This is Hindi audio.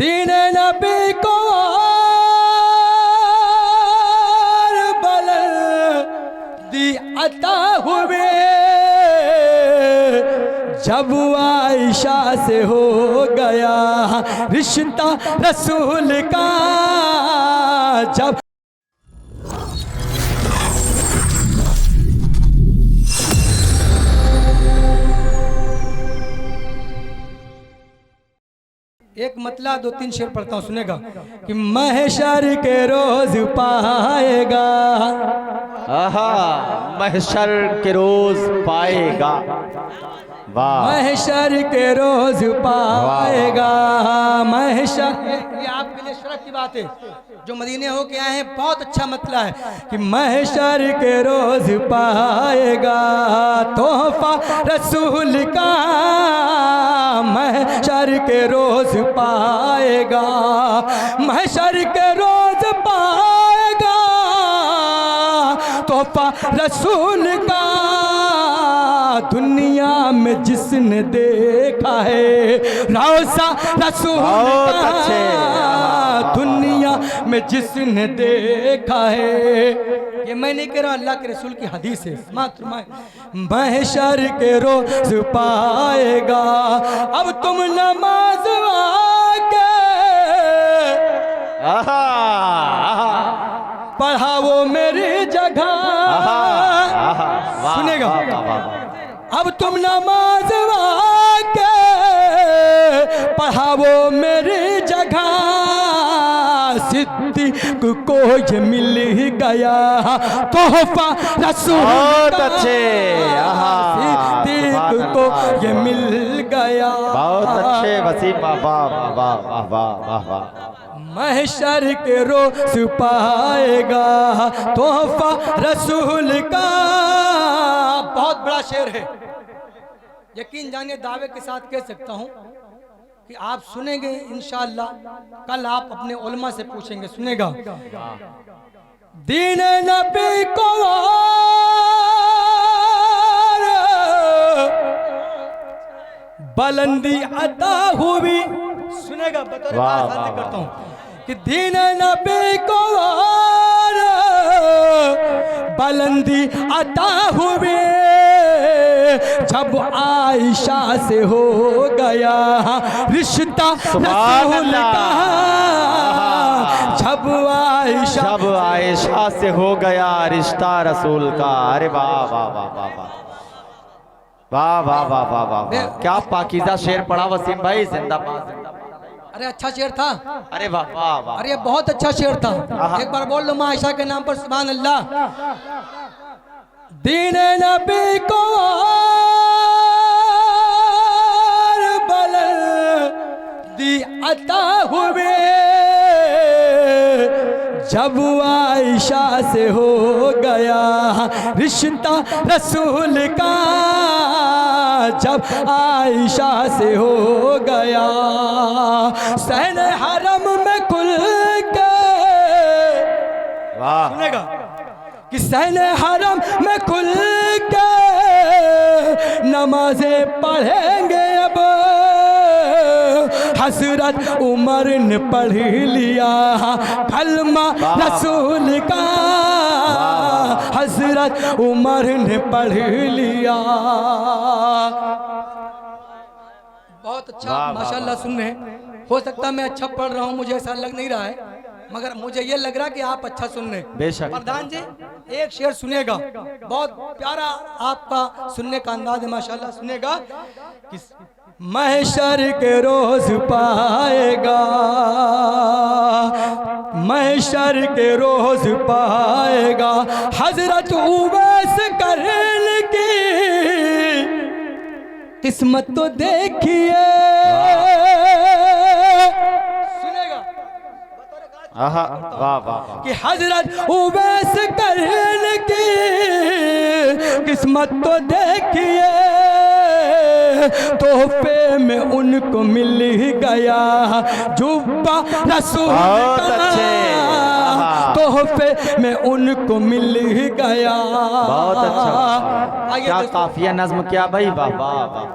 दीन नबी को और बुलंदी अता हुए जब आयशा से हो गया रिश्ता रसूल का। जब एक मतला दो तीन शेर पढ़ता हूँ, सुनेगा कि महशर के रोज पाएगा, आहा महशर के रोज पाएगा, वाह महशर के रोज पाएगा। महशर ये आपके लिए शरफ की बात है, जो मदीने हो के आए हैं, बहुत अच्छा मतला है कि महशर के रोज पाएगा तोहफा रसूल का, महशर के रोज पाएगा, महशर के रोज पाएगा तोहफा रसूल का। दुनिया में जिसने देखा है रोज़ा रसूल का, दुनिया में जिसने देखा है, ये मैं नहीं कह रहा, अल्लाह के रसूल की हदीस है, मात्र महशर के रोज पाएगा। अब तुम नमाज आके पढ़ाओ मेरी जगह, सुनेगा अब तुम नमाज आके पढ़ाओ मेरी जगह, सिद्दीक को ये मिल गया तोहफा रसूल का, सिद्दीक को ये मिल गया। बहुत अच्छे वसीम, वाह वाह वाह वाह वाह। महशर के रोज पाएगा तोहफा रसूल का। बहुत बड़ा शेर है, यकीन जानिए दावे के साथ कह सकता हूं कि आप सुनेंगे इंशाअल्लाह, कल आप अपने उलमा से पूछेंगे, सुनेगा। दीन नबी को बुलंदी अता हुई, सुनेगा, बतौर खास करता हूं कि दीन नबी को बुलंदी अता हुई जब आयशा से हो गया रिश्ता रसूल का, जब आयशा से हो गया रिश्ता रसूल का। अरे वाह वाह वाह वाह वाह वाह वाह वाह वाह, क्या पाकीज़ा शेर पढ़ा वसीम भाई, जिंदाबाद। अरे अच्छा शेर था, अरे वाह वाह वाह, अरे बहुत अच्छा शेर था, एक बार बोल लो आयशा के नाम पर सुभान अल्लाह। दीन नबी को बुलंदी अता हुए जब आयशा से हो गया रिश्ता रसूल का, जब आयशा से हो गया सहन हरम में कुल के, सुनेगा कि सहन हरम में खुल के नमाजें पढ़ेंगे अब, हजरत उमर ने पढ़ लिया कलमा रसूल का, हजरत उमर ने पढ़ लिया। बहुत अच्छा माशाल्लाह सुन रहे हैं, हो सकता है मैं अच्छा पढ़ रहा हूँ, मुझे ऐसा लग नहीं रहा है, मगर मुझे ये लग रहा है कि आप अच्छा सुन रहे हैं। बेशक प्रधान जी एक शेर सुनेगा, बहुत प्यारा आपका सुनने का अंदाज है माशाल्लाह, सुनेगा कि महशर के रोज पाएगा, महशर के रोज पाएगा हजरत उवैस करन की किस्मत तो देखिए, वाह वाह कि हजरत उवैस करन की किस्मत तो देखिए, तोहफे में उनको मिल गया जुब्बा रसूल का, तोहफे में उनको मिल गया। बहुत अच्छा, क्या काफिया नज्म, क्या भाई, वाह वाह वाह।